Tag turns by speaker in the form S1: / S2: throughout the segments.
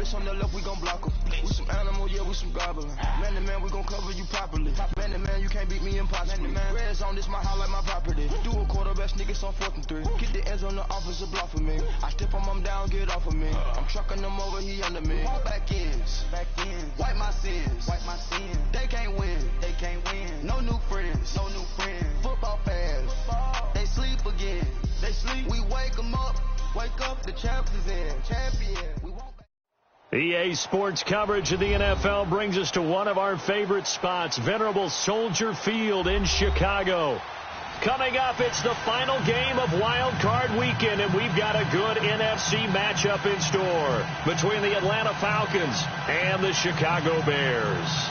S1: Ice on the left, we gon' block 'em. We some animal, yeah, we some goblin. Man to man, we gon' cover you properly. Man to man, you can't beat me impossible. Red zone, this my house like my property. Do a quarterback sneakers on 4th and 3. Get the ends on the offensive block for me. I step on him down, get off of me. I'm trucking them over, he under me. Back ends, wipe my sins, They can't win, No new friends, Football fans, they sleep again. We wake 'em up, the champions in. We won't.
S2: EA Sports coverage of the NFL brings us to one of our favorite spots, venerable Soldier Field in Chicago. Coming up, it's the final game of Wild Card Weekend, and we've got a good NFC matchup in store between the Atlanta Falcons and the Chicago Bears.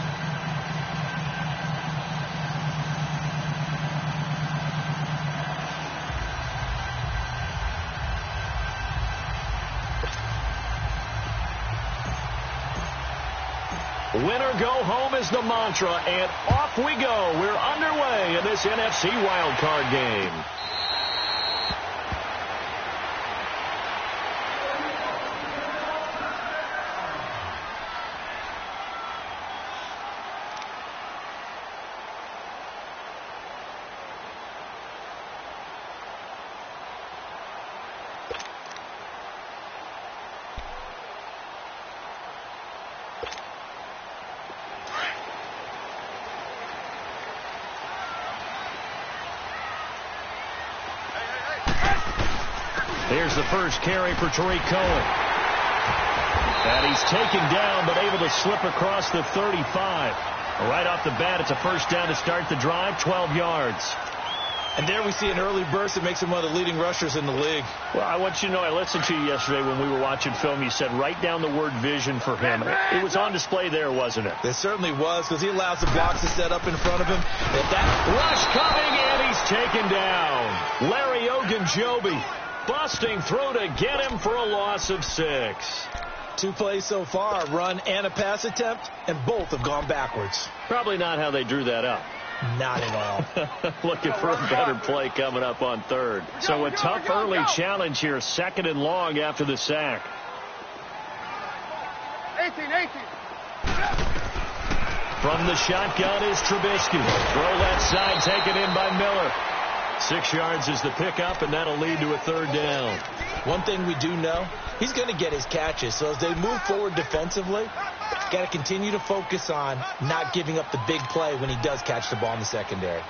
S2: Winner go home is the mantra, and off we go. We're underway in this NFC wildcard game. Here's the first carry for Tariq Cohen. And he's taken down, but able to slip across the 35. Right off the bat, it's a first down to start the drive, 12 yards.
S3: And there we see an early burst that makes him one of the leading rushers in the league.
S2: Well, I want you to know, I listened to you yesterday when we were watching film. You said write down the word vision for him. It was on display there, wasn't it?
S3: It certainly was, because he allows the blocks to set up in front of him.
S2: And that rush coming, and he's taken down. Larry Ogunjobi busting through to get him for a loss of 6.
S3: 2 plays so far, a run and a pass attempt, and both have gone backwards.
S2: Probably not how they drew that up.
S3: Not at all.
S2: Looking for a better play coming up on 3rd. So a tough early challenge here, 2nd and long after the sack.
S1: 18.
S2: From the shotgun is Trubisky. Throw left side, taken in by Miller. 6 yards is the pickup, and that'll lead to a 3rd down.
S3: One thing we do know, he's going to get his catches. So as they move forward defensively, got to continue to focus on not giving up the big play when he does catch the ball in the secondary.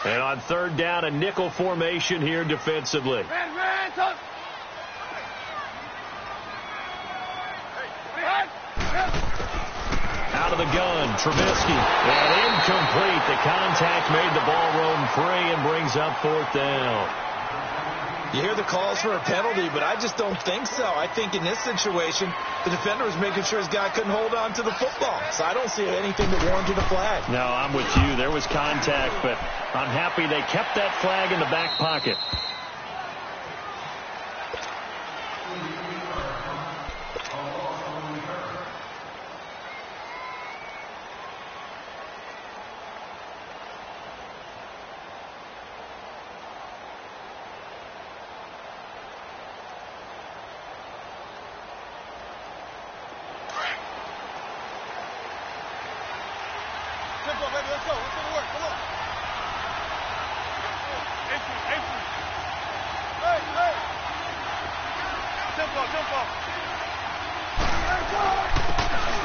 S2: And on 3rd down, a nickel formation here defensively. Out of the gun, Trubisky. And incomplete. The contact made the ball roam free and brings up 4th down.
S3: You hear the calls for a penalty, but I just don't think so. I think in this situation, the defender was making sure his guy couldn't hold on to the football. So I don't see anything that warranted a flag.
S2: No, I'm with you. There was contact, but I'm happy they kept that flag in the back pocket.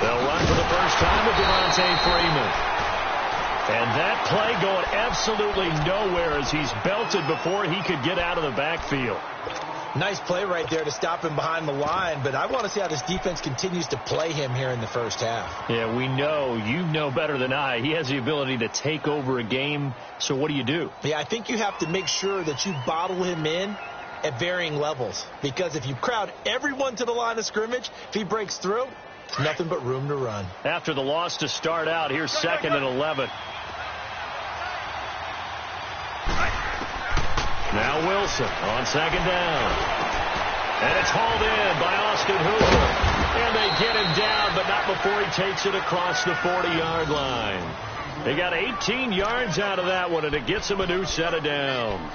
S2: They'll run for the first time with Devontae Freeman. And that play going absolutely nowhere as he's belted before he could get out of the backfield.
S3: Nice play right there to stop him behind the line, but I want to see how this defense continues to play him here in the first half.
S2: Yeah, we know, you know better than I, he has the ability to take over a game, so what do?
S3: Yeah, I think you have to make sure that you bottle him in at varying levels, because if you crowd everyone to the line of scrimmage, if he breaks through, it's nothing but room to run.
S2: After the loss to start out, here's 2nd and 11. Now Wilson on 2nd down. And it's hauled in by Austin Hooper. And they get him down, but not before he takes it across the 40-yard line. They got 18 yards out of that one, and it gets them a new set of downs.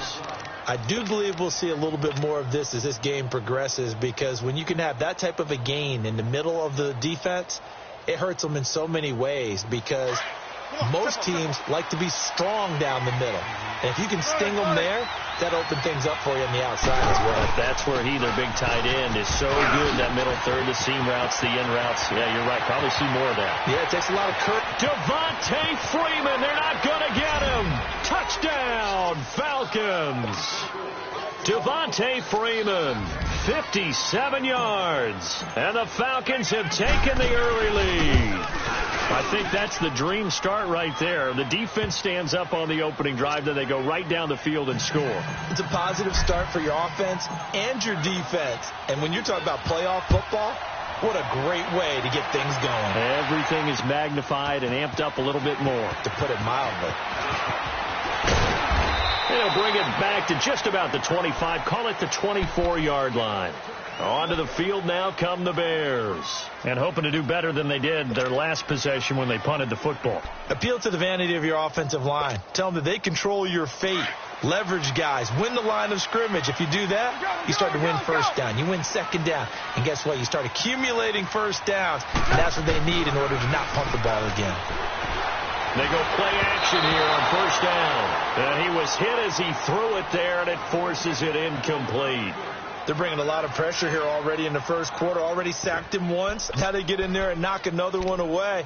S3: I do believe we'll see a little bit more of this as this game progresses, because when you can have that type of a gain in the middle of the defense, it hurts them in so many ways, because most teams like to be strong down the middle. And if you can sting them there, that'll open things up for you on the outside as well.
S2: That's where their big tight end, is so good, that middle third, the seam routes, the in routes. Yeah, you're right. Probably see more of that.
S3: Yeah, it takes a lot of
S2: Devontae Freeman, they're not going to get him. Touchdown, Falcons. Devontae Freeman, 57 yards. And the Falcons have taken the early lead. I think that's the dream start right there. The defense stands up on the opening drive, then they go right down the field and score.
S3: It's a positive start for your offense and your defense. And when you're talking about playoff football, what a great way to get things going.
S2: Everything is magnified and amped up a little bit more.
S3: To put it mildly.
S2: They'll bring it back to just about the 25. Call it the 24-yard line. Onto the field now come the Bears. And hoping to do better than they did their last possession when they punted the football.
S3: Appeal to the vanity of your offensive line. Tell them that they control your fate. Leverage guys. Win the line of scrimmage. If you do that, you start to win first down. You win second down. And guess what? You start accumulating first downs. And that's what they need in order to not punt the ball again.
S2: They go play action here on first down. And he was hit as he threw it there, and it forces it incomplete.
S3: They're bringing a lot of pressure here already in the first quarter. Already sacked him once. Now they get in there and knock another one away.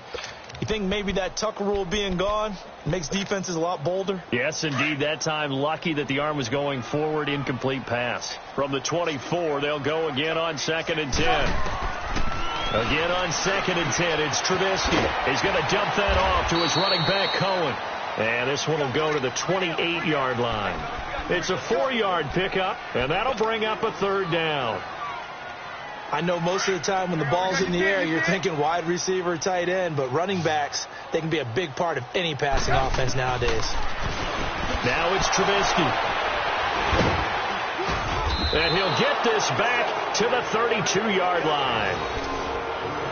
S3: You think maybe that Tucker rule being gone makes defenses a lot bolder?
S2: Yes, indeed. That time lucky that the arm was going forward. Incomplete pass. From the 24, they'll go again on 2nd and 10. Again on 2nd and 10, it's Trubisky. He's going to dump that off to his running back, Cohen. And this one will go to the 28-yard line. It's a 4-yard pickup, and that'll bring up a 3rd down.
S3: I know most of the time when the ball's in the air, you're thinking wide receiver, tight end, but running backs, they can be a big part of any passing offense nowadays.
S2: Now it's Trubisky. And he'll get this back to the 32-yard line.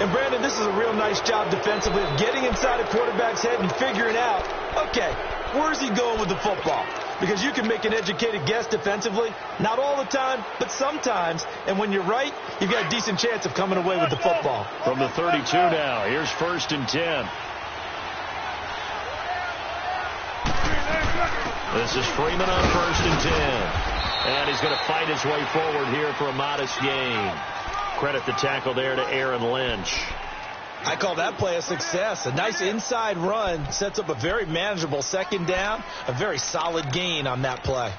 S3: And, Brandon, this is a real nice job defensively of getting inside a quarterback's head and figuring out, okay, where's he going with the football? Because you can make an educated guess defensively. Not all the time, but sometimes. And when you're right, you've got a decent chance of coming away with the football.
S2: From the 32 now, here's 1st and 10. This is Freeman on 1st and 10. And he's going to fight his way forward here for a modest gain. Credit the tackle there to Aaron Lynch.
S3: I call that play a success. A nice inside run sets up a very manageable 2nd down. A very solid gain on that play.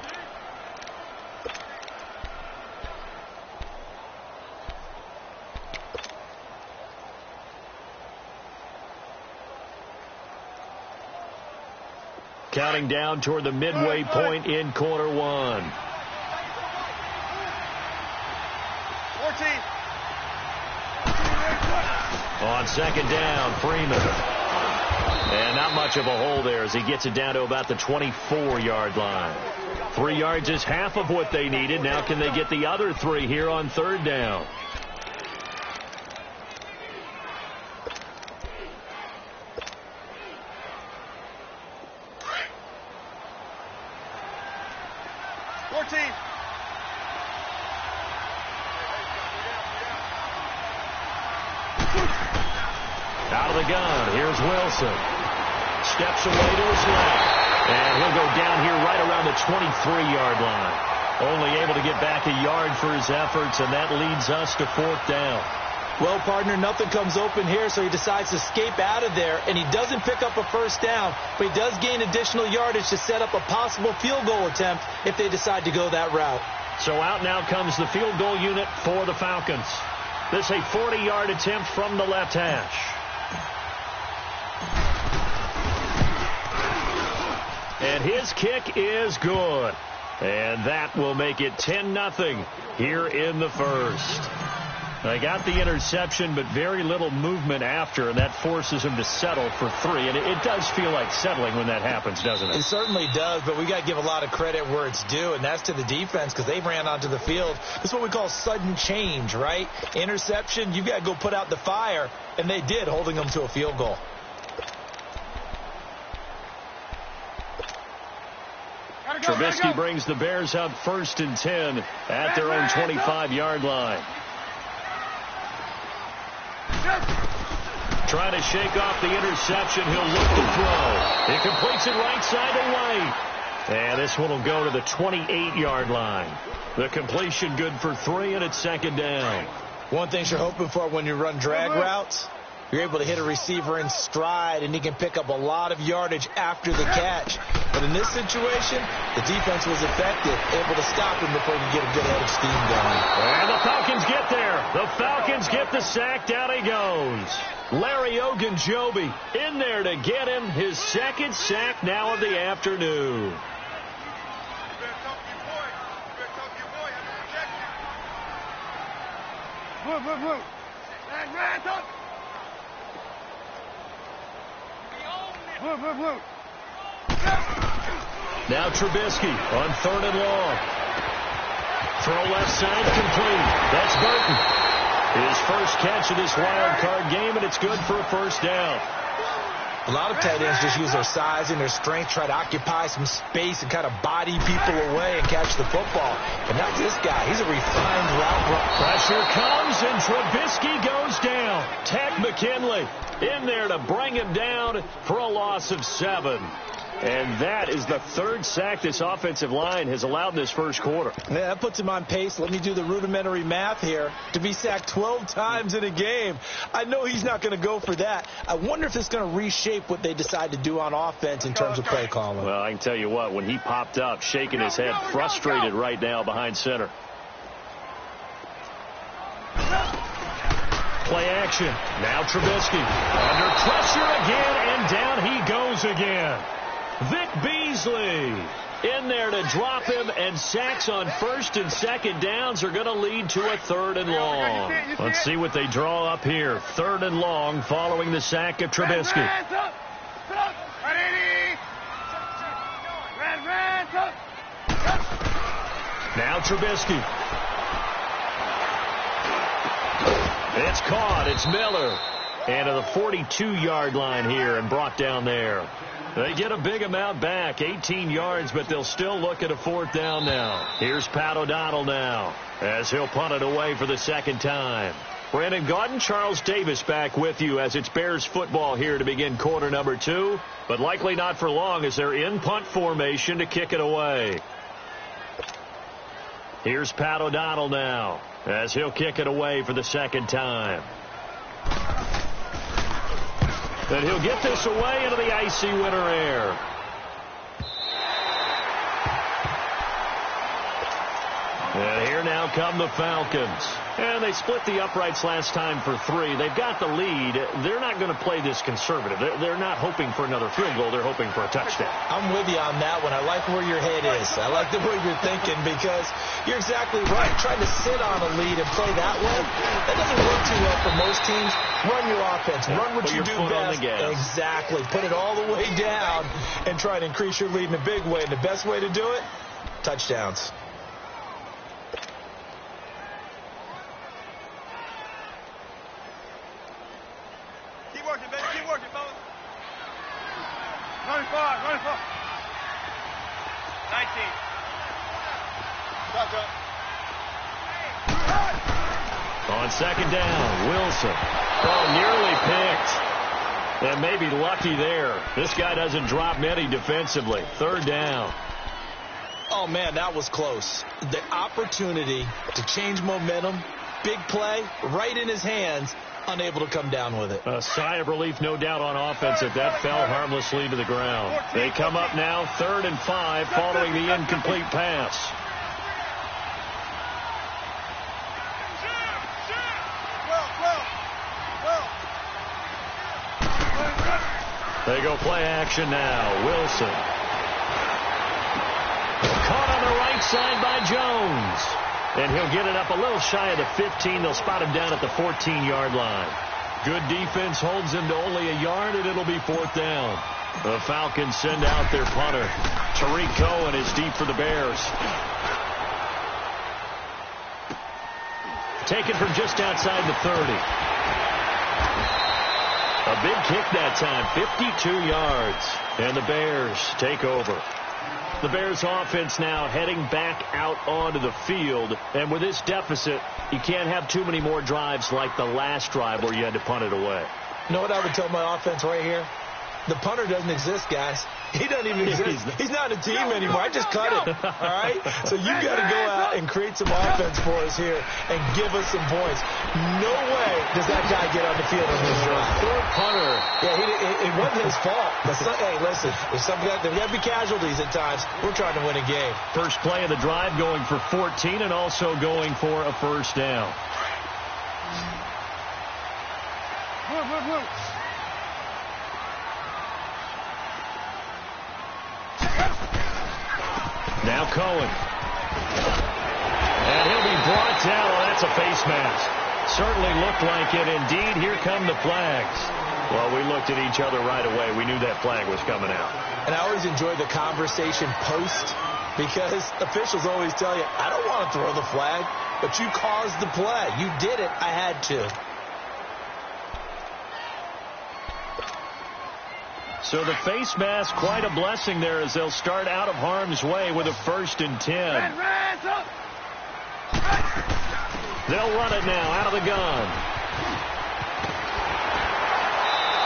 S2: Counting down toward the midway point in quarter 1.
S1: 14.
S2: On 2nd down, Freeman. And not much of a hole there as he gets it down to about the 24-yard line. 3 yards is half of what they needed. Now can they get the other 3 here on 3rd down?
S3: Out of the gun, here's Wilson. Steps away to his left. And he'll go down here right around the 23-yard line.
S2: Only able to get back a yard for his efforts, and that leads us to 4th down.
S3: Well, partner, nothing comes open here, so he decides to escape out of there, and he doesn't pick up a 1st down, but he does gain additional yardage to set up a possible field goal attempt if they decide to go that route.
S2: So out now comes the field goal unit for the Falcons. This a 40-yard attempt from the left hash. And his kick is good. And that will make it 10-0 here in the first. They got the interception, but very little movement after, and that forces him to settle for 3. And it does feel like settling when that happens, doesn't it?
S3: It certainly does, but we got to give a lot of credit where it's due, and that's to the defense because they ran onto the field. This is what we call sudden change, right? Interception, you got to go put out the fire, and they did, holding them to a field goal.
S2: Trubisky brings the Bears out 1st and 10 at their own 25-yard line. Trying to shake off the interception. He'll look to throw. He completes it right side to White. And this one will go to the 28-yard line. The completion good for 3, and it's 2nd down.
S3: One thing you're hoping for when you run drag routes, you're able to hit a receiver in stride, and he can pick up a lot of yardage after the catch. But in this situation, the defense was effective, able to stop him before he could get a good head of steam going.
S2: And the Falcons get there. The Falcons get the sack. Down he goes. Larry Ogunjobi in there to get him his 2nd sack now of the afternoon. Now Trubisky on 3rd and long. Throw left side complete. That's Burton. His first catch of this wild card game, and it's good for a 1st down.
S3: A lot of tight ends just use their size and their strength, try to occupy some space and kind of body people away and catch the football. But not this guy. He's a refined route runner.
S2: Pressure comes, and Trubisky goes down. Ted McKinley in there to bring him down for a loss of 7. And that is the 3rd sack this offensive line has allowed in this first quarter.
S3: Yeah, that puts him on pace. Let me do the rudimentary math here. To be sacked 12 times in a game, I know he's not going to go for that. I wonder if it's going to reshape what they decide to do on offense in terms of play calling.
S2: Well, I can tell you what, when he popped up, shaking his head, frustrated right now behind center. Play action. Now Trubisky under pressure again, and down he goes again. Vic Beasley in there to drop him, and sacks on 1st and 2nd downs are going to lead to a 3rd and long. Let's see what they draw up here. 3rd and long following the sack of Trubisky. Now Trubisky. It's caught. It's Miller. And to the 42-yard line here and brought down there. They get a big amount back, 18 yards, but they'll still look at a 4th down now. Here's Pat O'Donnell now as he'll punt it away for the 2nd time. Brandon Gaudin, Charles Davis back with you as it's Bears football here to begin quarter number 2, but likely not for long as they're in punt formation to kick it away. Here's Pat O'Donnell now as he'll kick it away for the 2nd time. And he'll get this away into the icy winter air. And here now come the Falcons. And they split the uprights last time for 3. They've got the lead. They're not going to play this conservative. They're not hoping for another field goal. They're hoping for a touchdown.
S3: I'm with you on that one. I like where your head is. I like the way you're thinking because you're exactly right. Trying to sit on a lead and play that way, that doesn't work too well for most teams. Run your offense. Run what you do best. Exactly. Put it all the way down and try to increase your lead in a big way. And the best way to do it, touchdowns.
S2: On 2nd down, Wilson. Oh, nearly picked. And maybe lucky there. This guy doesn't drop many defensively. 3rd down.
S3: Oh, man, that was close. The opportunity to change momentum, big play, right in his hands, unable to come down with it.
S2: A sigh of relief, no doubt, on offense if that fell harmlessly to the ground. They come up now 3rd and 5 following the incomplete pass. They go play action now. Wilson. Caught on the right side by Jones. And he'll get it up a little shy of the 15. They'll spot him down at the 14-yard line. Good defense holds him to only a yard, and it'll be 4th down. The Falcons send out their punter. Tariq Cohen is deep for the Bears. Taken from just outside the 30. A big kick that time, 52 yards. And the Bears take over. The Bears offense now heading back out onto the field. And with this deficit, you can't have too many more drives like the last drive where you had to punt it away.
S3: You know what I would tell my offense right here? The punter doesn't exist, guys. He doesn't even exist. He's not a team anymore. I just cut him, all right? So you got to go out and create some offense for us here and give us some points. No way does that guy get on the field on this drive.
S2: Poor punter.
S3: Yeah, it wasn't his fault. But hey, listen, there's got to be casualties at times. We're trying to win a game.
S2: First play of the drive going for 14 and also going for a first down. Now Cohen. And he'll be brought down. Oh, that's a face mask. Certainly looked like it. Indeed, here come the flags. Well, we looked at each other right away. We knew that flag was coming out.
S3: And I always enjoy the conversation post because officials always tell you, I don't want to throw the flag, but you caused the play. You did it. I had to.
S2: So the face mask, quite a blessing there as they'll start out of harm's way with a 1st and 10. They'll run it now out of the gun.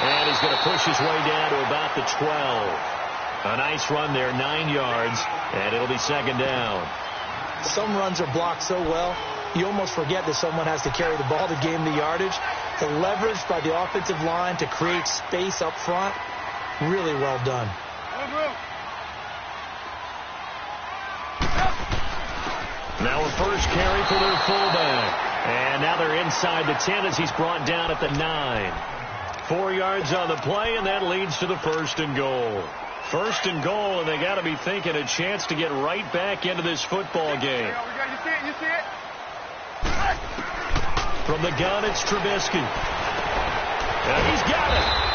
S2: And he's going to push his way down to about the 12. A nice run there, 9 yards, and it'll be 2nd down.
S3: Some runs are blocked so well, you almost forget that someone has to carry the ball to gain the yardage. The leverage by the offensive line to create space up front. Really well done.
S2: Now a first carry for their fullback. And now they're inside the 10 as he's brought down at the 9. 4 yards on the play, and that leads to the 1st and goal. 1st and goal, and they got to be thinking a chance to get right back into this football game.
S4: You see it?
S2: From the gun, it's Trubisky. And he's got it.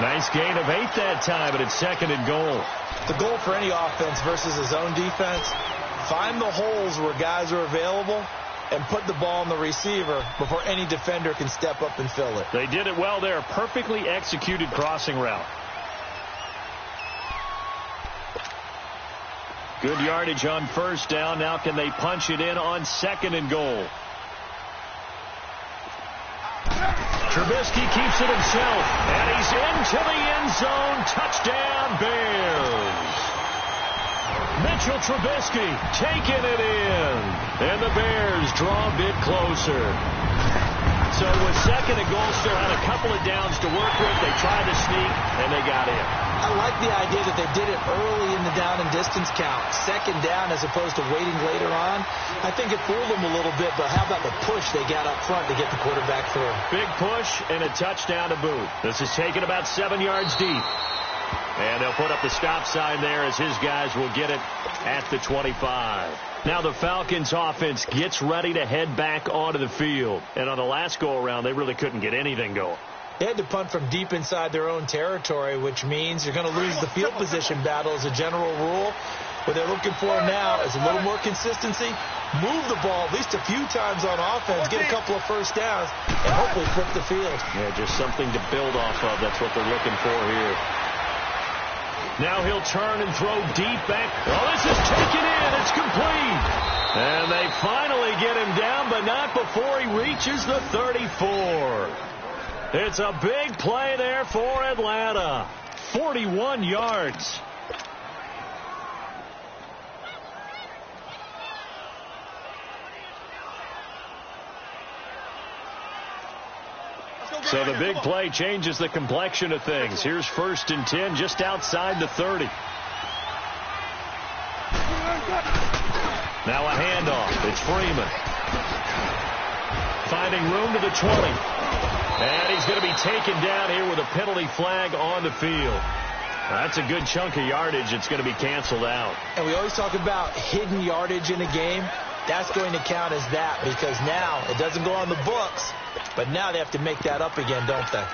S2: Nice gain of 8 that time, but it's 2nd and goal.
S3: The goal for any offense versus his own defense, find the holes where guys are available and put the ball on the receiver before any defender can step up and fill it.
S2: They did it well there. Perfectly executed crossing route. Good yardage on 1st down. Now can they punch it in on 2nd and goal? Trubisky keeps it himself, and he's into the end zone. Touchdown, Bears. Mitchell Trubisky taking it in, and the Bears draw a bit closer. So with 2nd and goal, still had a couple of downs to work with. They tried to sneak, and they got in.
S3: I like the idea that they did it early in the down and distance count. 2nd down as opposed to waiting later on. I think it fooled them a little bit, but how about the push they got up front to get the quarterback through?
S2: Big push and a touchdown to boot. This is taken about 7 yards deep. And they'll put up the stop sign there as his guys will get it at the 25. Now the Falcons offense gets ready to head back onto the field. And on the last go-around, they really couldn't get anything going.
S3: They had to punt from deep inside their own territory, which means you're going to lose the field position battle as a general rule. What they're looking for now is a little more consistency, move the ball at least a few times on offense, get a couple of 1st downs, and hopefully flip the field.
S2: Yeah, just something to build off of. That's what they're looking for here. Now he'll turn and throw deep back. Oh, this is taken in. It's complete. And they finally get him down, but not before he reaches the 34. It's a big play there for Atlanta. 41 yards. So the big play changes the complexion of things. Here's 1st and 10 just outside the 30. Now a handoff. It's Freeman. Finding room to the 20. And he's going to be taken down here with a penalty flag on the field. That's a good chunk of yardage. It's going to be canceled out.
S3: And we always talk about hidden yardage in a game. That's going to count as that because now it doesn't go on the books, but now they have to make that up again, don't they?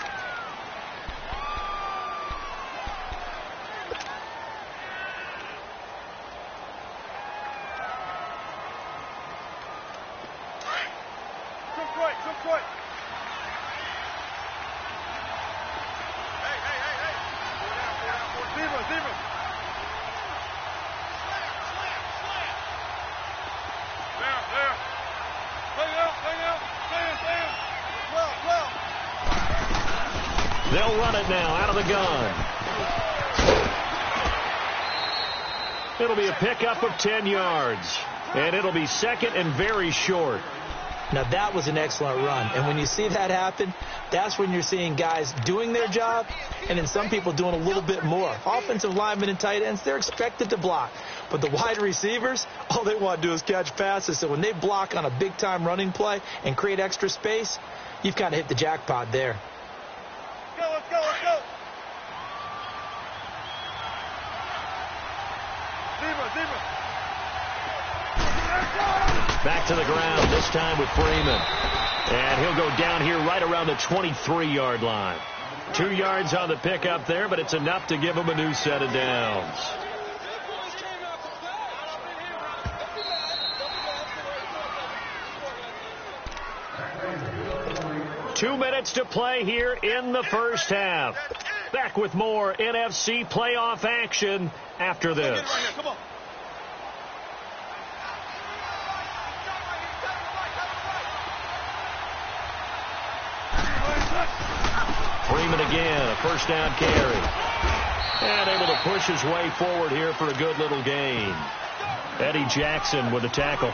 S2: They'll run it now out of the gun. It'll be a pickup of 10 yards. And it'll be second and very short.
S3: Now, that was an excellent run. And when you see that happen, that's when you're seeing guys doing their job and then some people doing a little bit more. Offensive linemen and tight ends, they're expected to block. But the wide receivers, all they want to do is catch passes. So when they block on a big-time running play and create extra space, you've kind of hit the jackpot there.
S4: Let's go, let's go. Zebra.
S2: Back to the ground, this time with Freeman. And he'll go down here right around the 23-yard line. 2 yards on the pickup there, but it's enough to give him a new set of downs. Two minutes to play here in the first half. Back with more NFC playoff action after this.
S4: Come on.
S2: Freeman again, a first down carry. And able to push his way forward here for a good little gain. Eddie Jackson with a tackle.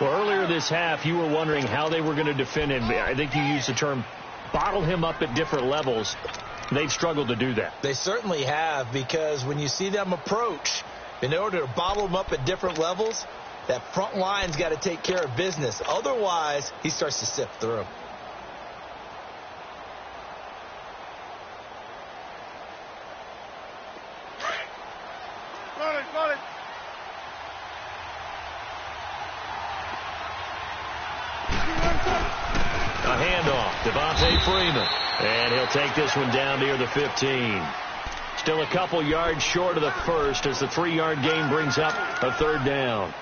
S2: Well, earlier this half, you were wondering how they were going to defend him. I think you used the term bottle him up at different levels. They've struggled to do that.
S3: They certainly have, because when you see them approach, in order to bottle him up at different levels, that front line's got to take care of business. Otherwise, he starts to sift through.
S4: Run it.
S2: A handoff, Devontae Freeman. And he'll take this one down near the 15. Still a couple yards short of the first as the 3-yard gain brings up a third down.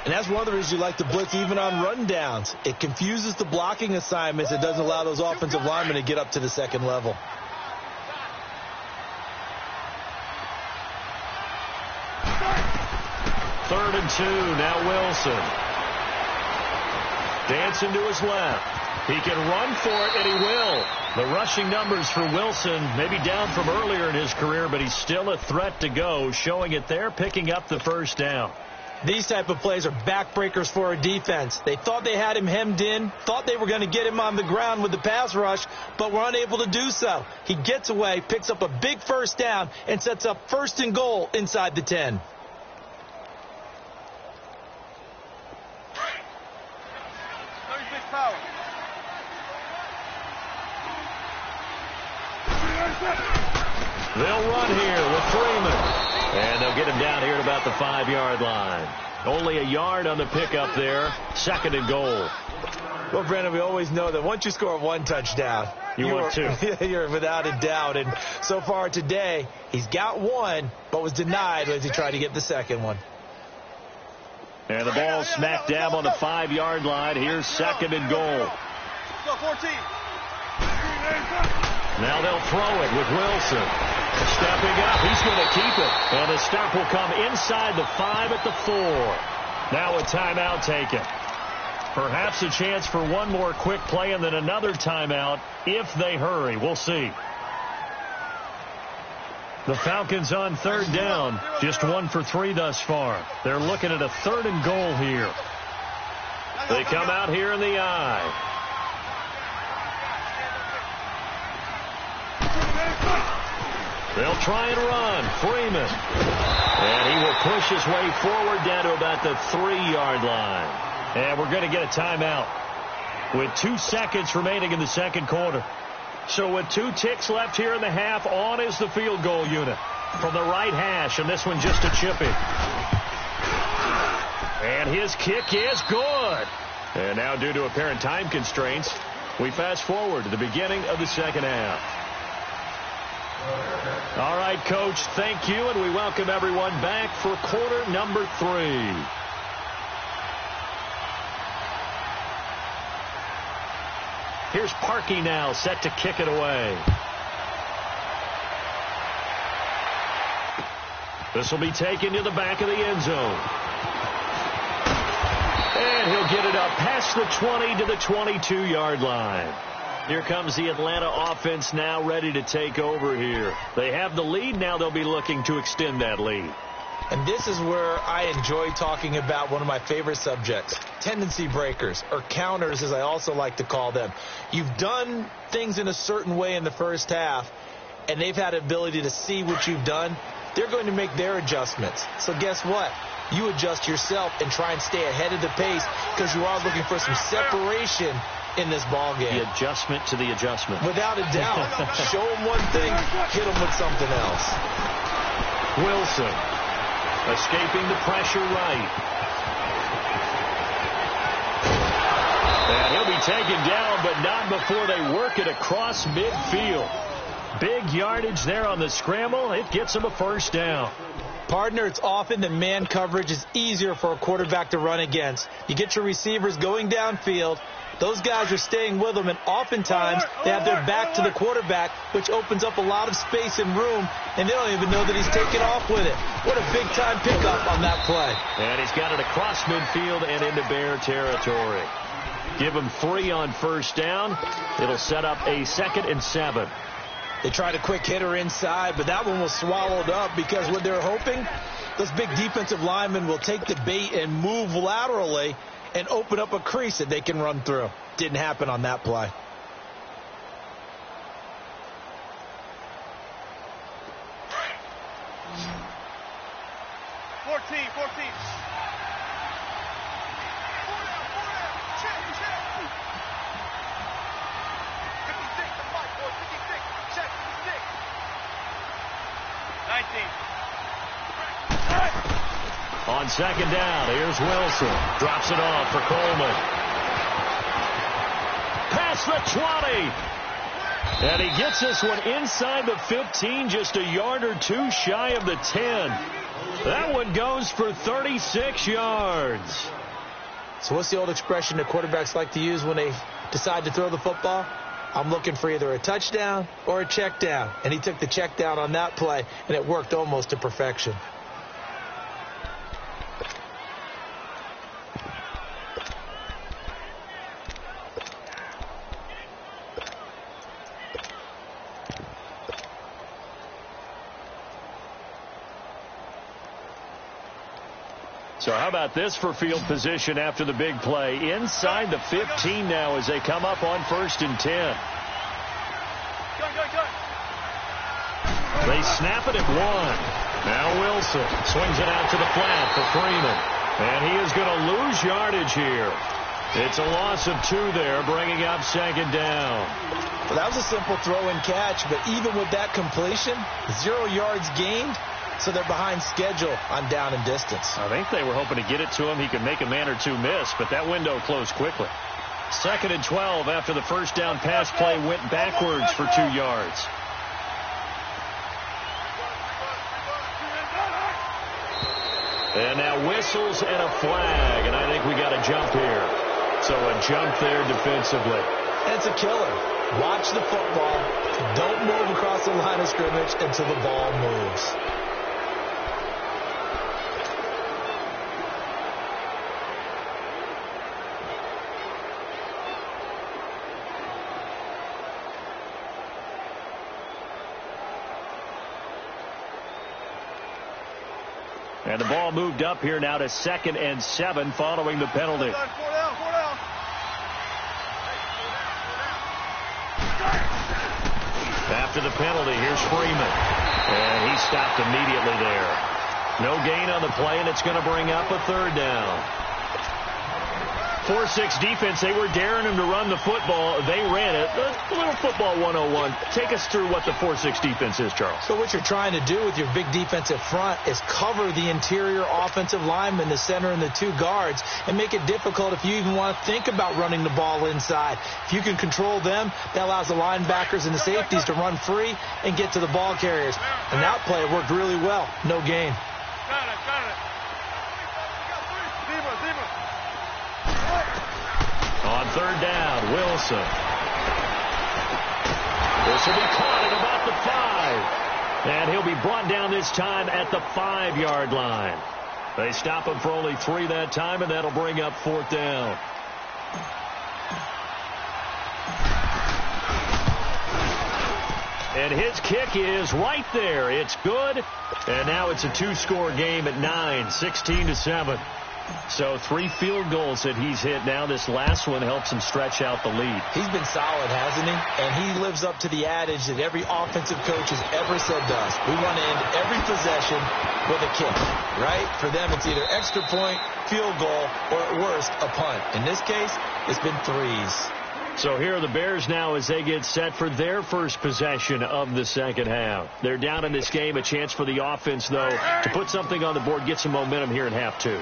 S3: And that's one of the reasons you like to blitz even on rundowns. It confuses the blocking assignments. It doesn't allow those offensive linemen to get up to the second level.
S2: Third and 2, now Wilson. Dancing to his left. He can run for it, and he will. The rushing numbers for Wilson maybe down from earlier in his career, but he's still a threat to go, showing it there, picking up the first down.
S3: These type of plays are backbreakers for a defense. They thought they had him hemmed in, thought they were going to get him on the ground with the pass rush, but were unable to do so. He gets away, picks up a big first down, and sets up first and goal inside the 10.
S2: They'll run here with Freeman. And they'll get him down here at about the 5-yard line. Only a yard on the pickup there. Second and goal.
S3: Well, Brandon, we always know that once you score one touchdown,
S2: you're
S3: without a doubt. And so far today, he's got one, but was denied as he tried to get the second one.
S2: And the ball smacked down on the 5-yard line. Here's second and goal.
S4: Go, 14.
S2: Now they'll throw it with Wilson. Stepping up, he's going to keep it. And the stop will come inside the 5 at the 4. Now a timeout taken. Perhaps a chance for one more quick play and then another timeout if they hurry. We'll see. The Falcons on third down. Just 1 for 3 thus far. They're looking at a third and goal here. They come out here in the eye. They'll try and run. Freeman. And he will push his way forward down to about the 3-yard line. And we're going to get a timeout with 2 seconds remaining in the second quarter. So with 2 ticks left here in the half, on is the field goal unit from the right hash, and this one just a chippy. And his kick is good. And now due to apparent time constraints, we fast forward to the beginning of the second half. All right, Coach, thank you, and we welcome everyone back for quarter number 3. Here's Parkey now, set to kick it away. This will be taken to the back of the end zone. And he'll get it up past the 20 to the 22-yard line. Here comes the Atlanta offense now ready to take over here. They have the lead. Now they'll be looking to extend that lead.
S3: And this is where I enjoy talking about one of my favorite subjects, tendency breakers, or counters as I also like to call them. You've done things in a certain way in the first half, and they've had the ability to see what you've done. They're going to make their adjustments. So guess what? You adjust yourself and try and stay ahead of the pace because you are looking for some separation in this ball game.
S2: The adjustment to the adjustment.
S3: Without a doubt. Show them one thing, hit them with something else.
S2: Wilson escaping the pressure right. And he'll be taken down, but not before they work it across midfield. Big yardage there on the scramble. It gets him a first down.
S3: Partner, it's often that man coverage is easier for a quarterback to run against. You get your receivers going downfield. Those guys are staying with them, and oftentimes they have their back to the quarterback, which opens up a lot of space and room, and they don't even know that he's taking off with it. What a big-time pickup on that play.
S2: And he's got it across midfield and into Bear territory. Give him 3 on first down. It'll set up a 2nd and 7.
S3: They tried a quick hitter inside, but that one was swallowed up because what they're hoping, those big defensive linemen will take the bait and move laterally and open up a crease that they can run through. Didn't happen on that play.
S2: On second down, here's Wilson. Drops it off for Coleman. Past the 20. And he gets this one inside the 15, just a yard or two shy of the 10. That one goes for 36 yards.
S3: So what's the old expression that quarterbacks like to use when they decide to throw the football? I'm looking for either a touchdown or a check down. And he took the check down on that play, and it worked almost to perfection.
S2: So how about this for field position after the big play? Inside the 15 now as they come up on 1st and 10. They snap it at 1. Now Wilson swings it out to the flat for Freeman. And he is going to lose yardage here. It's a loss of 2 there, bringing up 2nd down.
S3: Well, that was a simple throw and catch, but even with that completion, 0 yards gained. So they're behind schedule on down and distance.
S2: I think they were hoping to get it to him. He could make a man or two miss, but that window closed quickly. 2nd and 12 after the first down pass play went backwards for 2 yards. And now whistles and a flag, and I think we got a jump here. So a jump there defensively.
S3: It's a killer. Watch the football. Don't move across the line of scrimmage until the ball moves.
S2: And the ball moved up here now to 2nd and 7 following the penalty. After the penalty, here's Freeman. And he stopped immediately there. No gain on the play, and it's going to bring up a 3rd down. 4-6 defense, they were daring him to run the football. They ran it. A little football 101. Take us through what the 4-6 defense is, Charles.
S3: So what you're trying to do with your big defensive front is cover the interior offensive lineman, the center, and the 2 guards, and make it difficult if you even want to think about running the ball inside. If you can control them, that allows the linebackers and the safeties to run free and get to the ball carriers. And that play worked really well. No gain.
S2: On 3rd down, Wilson. This will be caught at about the 5. And he'll be brought down this time at the 5-yard line. They stop him for only 3 that time, and that'll bring up 4th down. And his kick is right there. It's good. And now it's a two-score game at 9, 16-7. So 3 field goals that he's hit now. This last one helps him stretch out the lead.
S3: He's been solid, hasn't he? And he lives up to the adage that every offensive coach has ever said to us. We want to end every possession with a kick, right? For them, it's either extra point, field goal, or at worst, a punt. In this case, it's been 3s.
S2: So here are the Bears now as they get set for their first possession of the second half. They're down in this game. A chance for the offense, though, to put something on the board, get some momentum here in half 2.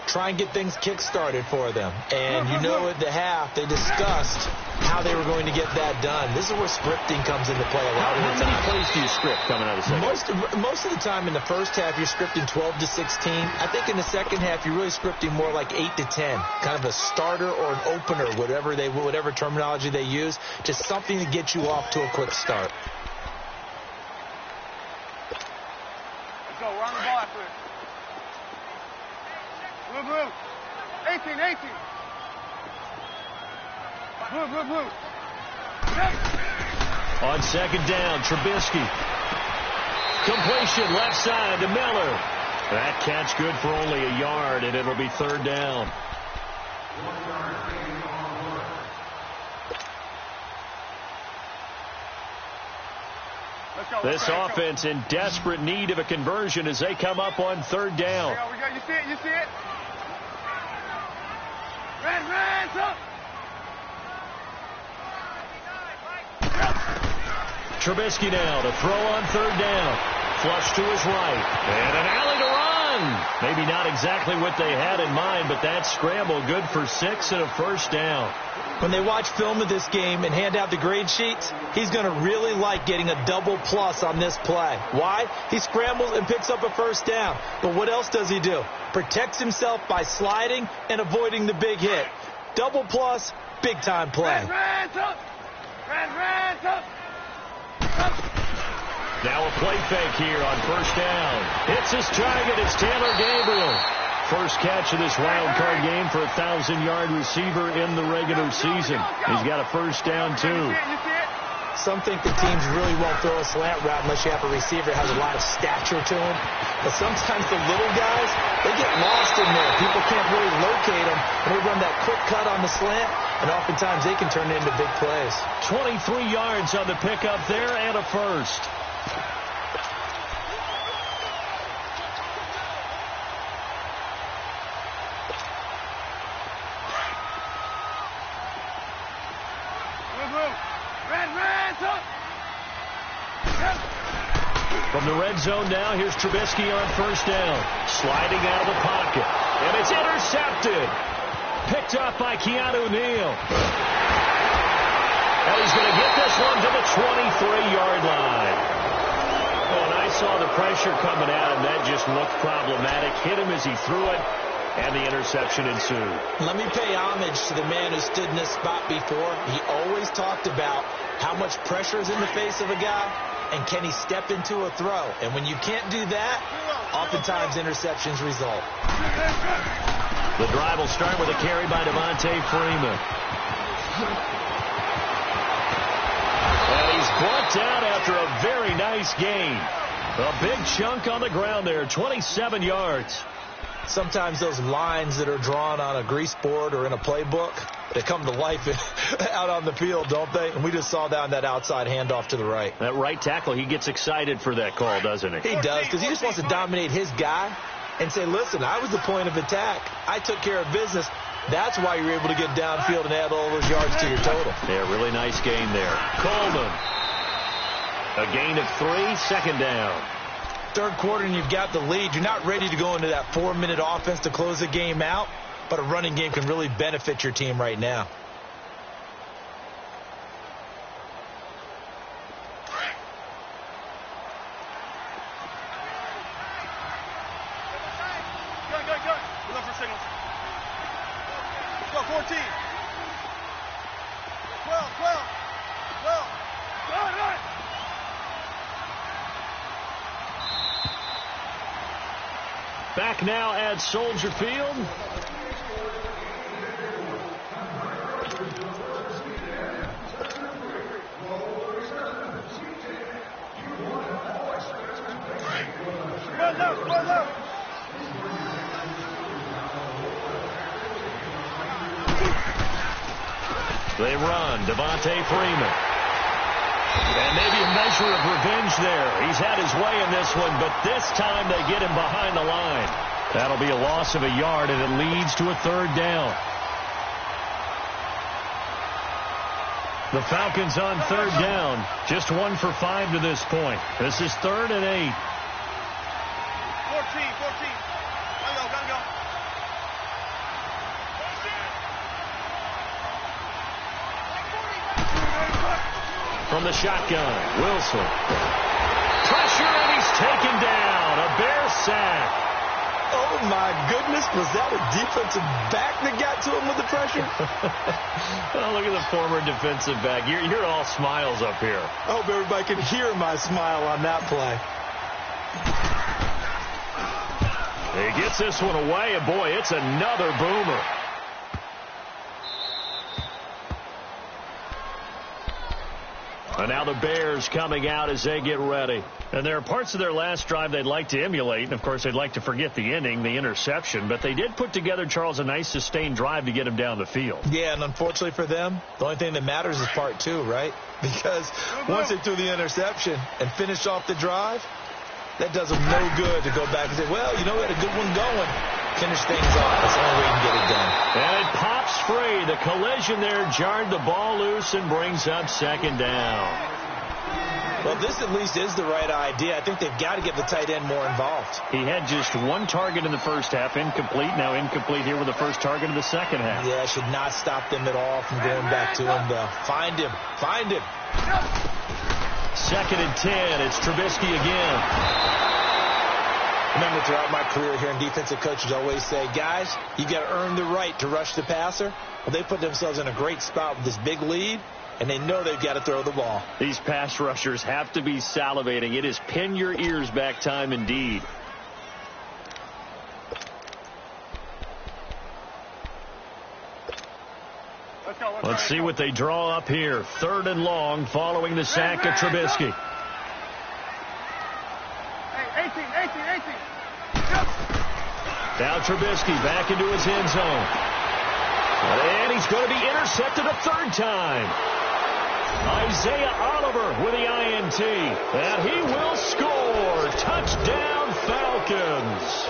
S3: Try and get things kick-started for them. And you know at the half, they discussed how they were going to get that done. This is where scripting comes into play a lot of the time.
S2: How many plays do you script coming out of the second half?
S3: Most of the time in the first half, you're scripting 12 to 16. I think in the second half, you're really scripting more like 8 to 10. Kind of a starter or an opener, whatever terminology they use. Just something to get you off to a quick start.
S4: Let's go. We're on the ball after it. Blue. 18. Blue.
S2: On second down, Trubisky. Completion left side to Miller. That catch good for only a yard, and it'll be third down. This offense in desperate need of a conversion as they come up on third down.
S4: We go. You see it? Red, up!
S2: Trubisky now to throw on third down. Flush to his right. And an alley to run. Maybe not exactly what they had in mind, but that scramble good for 6 and a first down.
S3: When they watch film of this game and hand out the grade sheets, he's going to really like getting a double plus on this play. Why? He scrambles and picks up a first down. But what else does he do? Protects himself by sliding and avoiding the big hit. Double plus, big time play.
S4: Red, up!
S2: Now a play fake here on first down. Hits his target. It's Taylor Gabriel. First catch of this wild card game for a 1,000-yard receiver in the regular season. He's got a first down, too.
S3: Some think the teams really won't throw a slant route unless you have a receiver that has a lot of stature to him. But sometimes the little guys, they get lost in there. People can't really locate them. And they run that quick cut on the slant, and oftentimes they can turn it into big plays.
S2: 23 yards on the pickup there and a first. From the red zone now, here's Trubisky on first down. Sliding out of the pocket. And it's intercepted. Picked up by Keanu Neal. And he's going to get this one to the 23-yard line. Oh, and I saw the pressure coming at him. That just looked problematic. Hit him as he threw it. And the interception ensued.
S3: Let me pay homage to the man who stood in this spot before. He always talked about how much pressure is in the face of a guy, and can he step into a throw. And when you can't do that, oftentimes interceptions result.
S2: The drive will start with a carry by Devontae Freeman. And he's brought down after a very nice gain. A big chunk on the ground there, 27 yards.
S3: Sometimes those lines that are drawn on a grease board or in a playbook, they come to life out on the field, don't they? And we just saw down that outside handoff to the right.
S2: That right tackle, he gets excited for that call, doesn't he?
S3: He does, because he just wants to dominate his guy and say, listen, I was the point of attack. I took care of business. That's why you're able to get downfield and add all those yards to your total.
S2: Yeah, really nice gain there. Coleman. A gain of 3, second down.
S3: Third quarter and you've got the lead. You're not ready to go into that 4-minute offense to close the game out, but a running game can really benefit your team right now.
S4: Go. We're looking for signals. Let's go, 14. 12. Run.
S2: Back now at Soldier Field. They run. Devontae Freeman. And maybe a measure of revenge there. He's had his way in this one, but this time they get him behind the line. That'll be a loss of a yard, and it leads to a third down. The Falcons on third down. Just 1 for 5 to this point. This is 3rd and 8.
S4: 14. Gotta go.
S2: From the shotgun, Wilson. Pressure, and he's taken down. A Bear sack.
S3: Oh, my goodness. Was that a defensive back that got to him with the pressure?
S2: Well, look at the former defensive back. You're all smiles up here.
S3: I hope everybody can hear my smile on that play.
S2: He gets this one away, and boy, it's another boomer. And now the Bears coming out as they get ready. And there are parts of their last drive they'd like to emulate. And, of course, they'd like to forget the ending, the interception. But they did put together, Charles, a nice sustained drive to get him down the field.
S3: Yeah, and unfortunately for them, the only thing that matters is part 2, right? Because once they threw the interception and finished off the drive, that does them no good to go back and say, well, you know, we had a good one going. Finish things off. That's the only way you can get it done.
S2: And it pops free. The collision there jarred the ball loose and brings up 2nd down.
S3: Well, this at least is the right idea. I think they've got to get the tight end more involved.
S2: He had just 1 target in the first half, incomplete. Now incomplete here with the first target of the second half.
S3: Yeah, it should not stop them at all from going back to him, though. Find him.
S2: 2nd and 10. It's Trubisky again.
S3: Remember, throughout my career here in defensive coaches always say, guys, you got to earn the right to rush the passer. Well, they put themselves in a great spot with this big lead, and they know they've got to throw the ball.
S2: These pass rushers have to be salivating. It is pin your ears back time indeed. Let's see what they draw up here. 3rd and long following the sack of Trubisky.
S4: 18.
S2: Now Trubisky back into his end zone. And he's going to be intercepted a 3rd time. Isaiah Oliver with the INT. And he will score. Touchdown Falcons.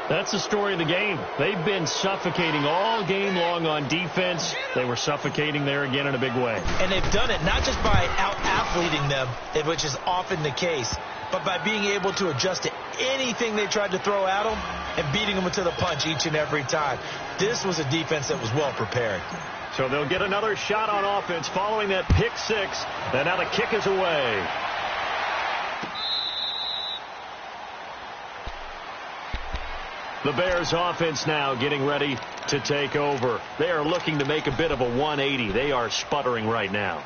S2: That's the story of the game. They've been suffocating all game long on defense. They were suffocating there again in a big way.
S3: And they've done it not just by out-athleting them, which is often the case, but by being able to adjust to anything they tried to throw at them and beating them to the punch each and every time. This was a defense that was well prepared.
S2: So they'll get another shot on offense following that pick 6. And now the kick is away. The Bears offense now getting ready to take over. They are looking to make a bit of a 180. They are sputtering right now.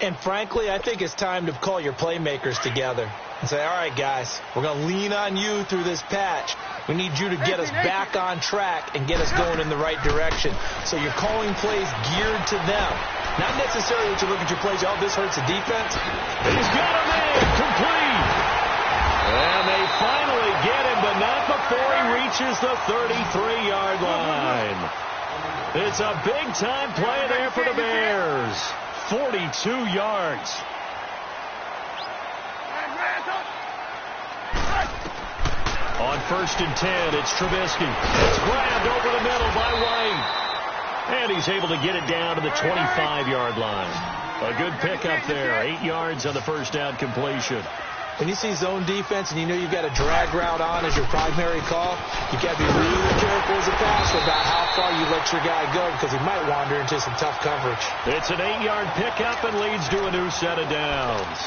S3: And frankly, I think it's time to call your playmakers together and say, all right, guys, we're going to lean on you through this patch. We need you to get us back on track and get us going in the right direction. So you're calling plays geared to them. Not necessarily that you look at your plays, oh, this hurts the defense.
S2: He's got a man complete. And they finally get him, but not before he reaches the 33-yard line. It's a big-time play there for the Bears. 42 yards. On 1st and 10, it's Trubisky. It's grabbed over the middle by White. And he's able to get it down to the 25-yard line. A good pickup there. 8 yards on the first down completion.
S3: When you see zone defense and you know you've got a drag route on as your primary call, you've got to be really careful as a passer about how far you let your guy go because he might wander into some tough coverage.
S2: It's an 8-yard pickup and leads to a new set of downs.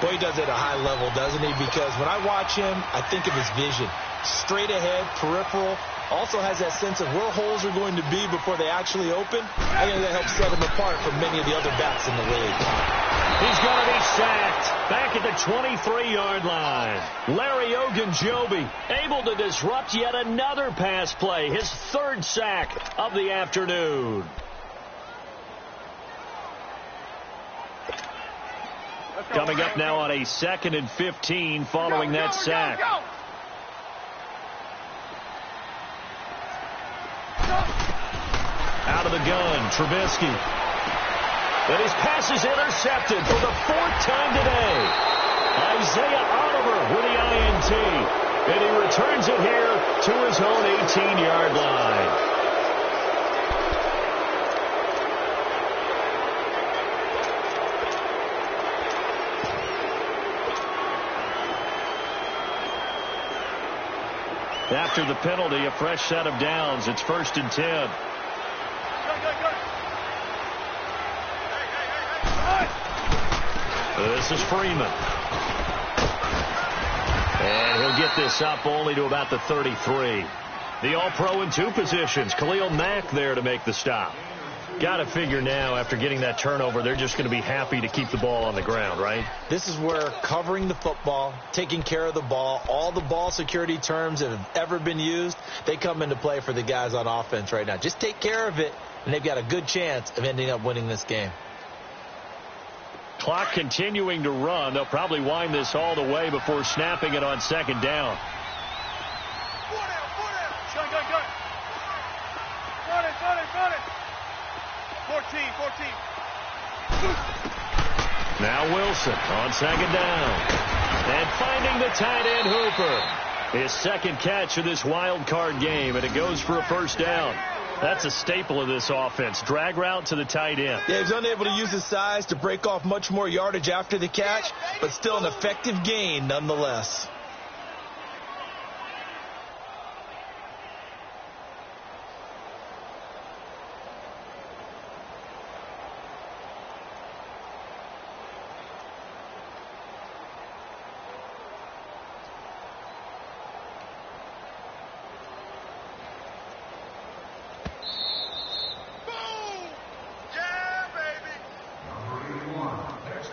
S3: Boy, he does it at a high level, doesn't he? Because when I watch him, I think of his vision. Straight ahead, peripheral, also has that sense of where holes are going to be before they actually open. I think that helps set him apart from many of the other backs in the league.
S2: He's going to be sacked back at the 23-yard line. Larry Ogunjobi able to disrupt yet another pass play. His 3rd sack of the afternoon.
S4: Let's
S2: Coming up now on a 2nd and 15 following that sack. Out of the gun, Trubisky. And his pass is intercepted for the 4th time today. Isaiah Oliver with the INT. And he returns it here to his own 18-yard line. After the penalty, a fresh set of downs. It's 1st and 10. This is Freeman. And he'll get this up only to about the 33. The All-Pro in 2 positions. Khalil Mack there to make the stop. Got to figure now, after getting that turnover, they're just going to be happy to keep the ball on the ground, right?
S3: This is where covering the football, taking care of the ball, all the ball security terms that have ever been used, they come into play for the guys on offense right now. Just take care of it, and they've got a good chance of ending up winning this game.
S2: Clock continuing to run. They'll probably wind this all the way before snapping it on 2nd down.
S4: Got it. 14.
S2: Now Wilson on 2nd down. And finding the tight end Hooper. His 2nd catch of this wild card game, and it goes for a 1st down. That's a staple of this offense. Drag route to the tight end.
S3: Yeah, he's unable to use his size to break off much more yardage after the catch, but still an effective gain nonetheless.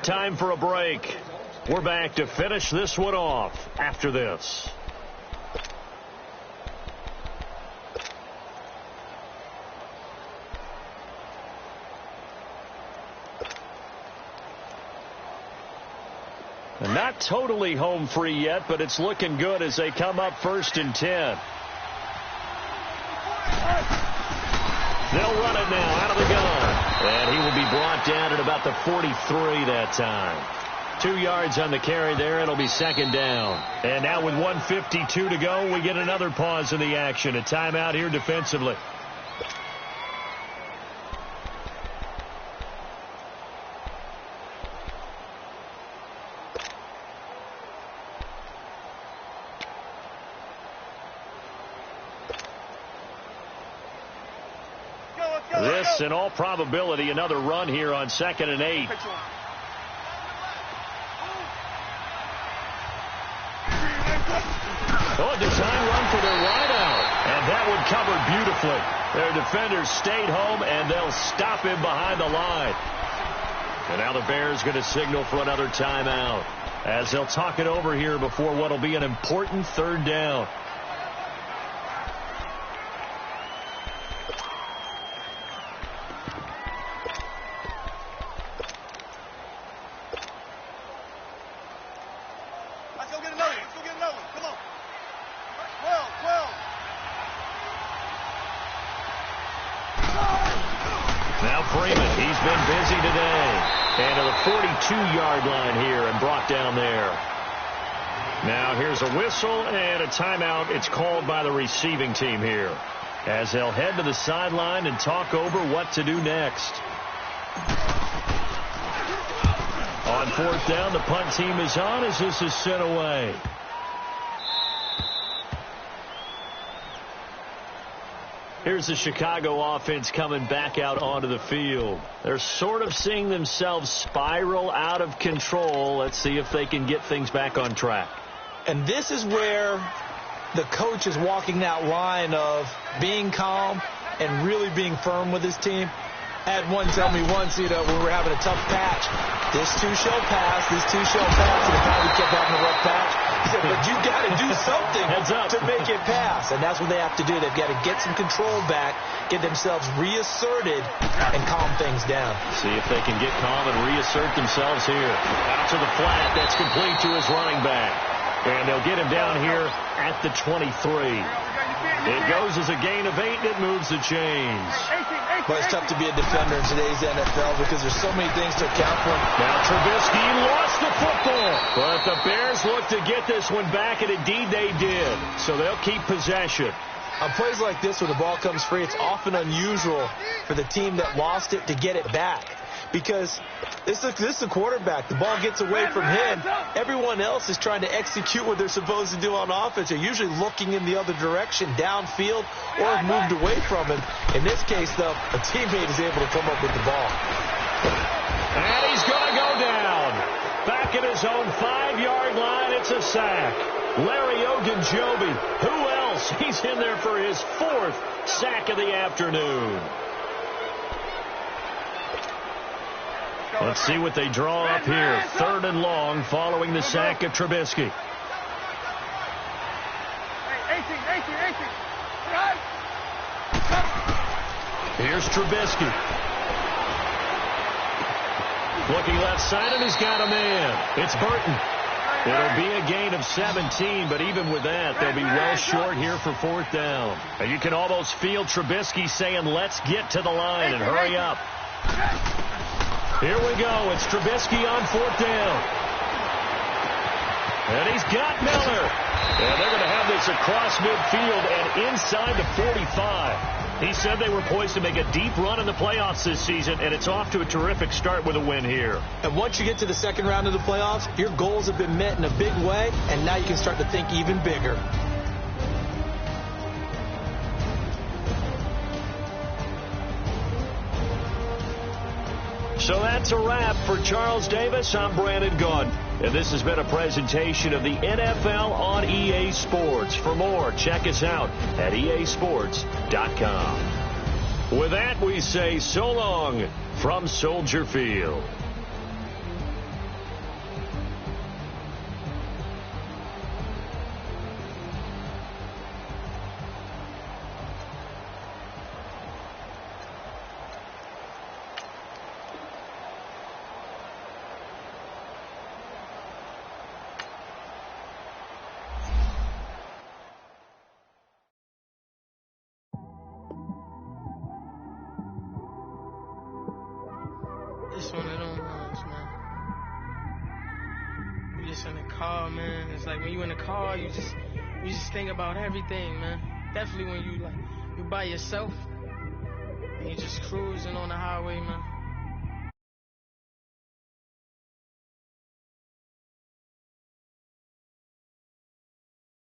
S2: Time for a break. We're back to finish this one off after this. And not totally home free yet, but it's looking good as they come up 1st and 10. They'll run it now out of the gun. And he will be brought down at about the 43 that time. 2 yards on the carry there. It'll be 2nd down. And now with 1:52 to go, we get another pause in the action. A timeout here defensively. This, in all probability, another run here on 2nd and 8. Oh, a design run for their wideout. And that one covered beautifully. Their defenders stayed home, and they'll stop him behind the line. And now the Bears going to signal for another timeout as they'll talk it over here before what will be an important 3rd down. Now Freeman, he's been busy today. And to the 42-yard line here and brought down there. Now here's a whistle and a timeout. It's called by the receiving team here as they'll head to the sideline and talk over what to do next. On 4th down, the punt team is on as this is sent away. Here's the Chicago offense coming back out onto the field. They're sort of seeing themselves spiral out of control. Let's see if they can get things back on track.
S3: And this is where the coach is walking that line of being calm and really being firm with his team. I had one tell me once, when we were having a tough patch, this two shall pass, and the probably kept having a rough patch. He said, but you got to do something to make it pass. And that's what they have to do. They've got to get some control back, get themselves reasserted, and calm things down.
S2: See if they can get calm and reassert themselves here. Out to the flat. That's complete to his running back. And they'll get him down here at the 23. It goes as a gain of 8, and it moves the chains.
S3: But it's tough to be a defender in today's NFL because there's so many things to account for.
S2: Now Trubisky lost the football. But the Bears look to get this one back, and indeed they did. So they'll keep possession.
S3: On plays like this where the ball comes free, it's often unusual for the team that lost it to get it back. Because this is the quarterback. The ball gets away from him. Everyone else is trying to execute what they're supposed to do on offense. They're usually looking in the other direction, downfield, or have moved away from him. In this case, though, a teammate is able to come up with the ball.
S2: And he's going to go down. Back at his own 5-yard line, it's a sack. Larry Ogunjobi. Who else? He's in there for his 4th sack of the afternoon. Let's see what they draw up here. 3rd and long following the sack of Trubisky. Here's Trubisky. Looking left side, and he's got a man. It's Burton. It'll be a gain of 17, but even with that, they'll be well short here for 4th down. And you can almost feel Trubisky saying, let's get to the line and hurry up. Here we go. It's Trubisky on 4th down. And he's got Miller. And they're going to have this across midfield and inside the 45. He said they were poised to make a deep run in the playoffs this season, and it's off to a terrific start with a win here.
S3: And once you get to the second round of the playoffs, your goals have been met in a big way, and now you can start to think even bigger.
S2: So that's a wrap for Charles Davis. I'm Brandon Gaudin. And this has been a presentation of the NFL on EA Sports. For more, check us out at easports.com. With that, we say so long from Soldier Field.
S5: It's one of them ones, man. You just in the car, man. It's like when you in the car, you just think about everything, man. Definitely when you by yourself and you just cruising on the highway, man.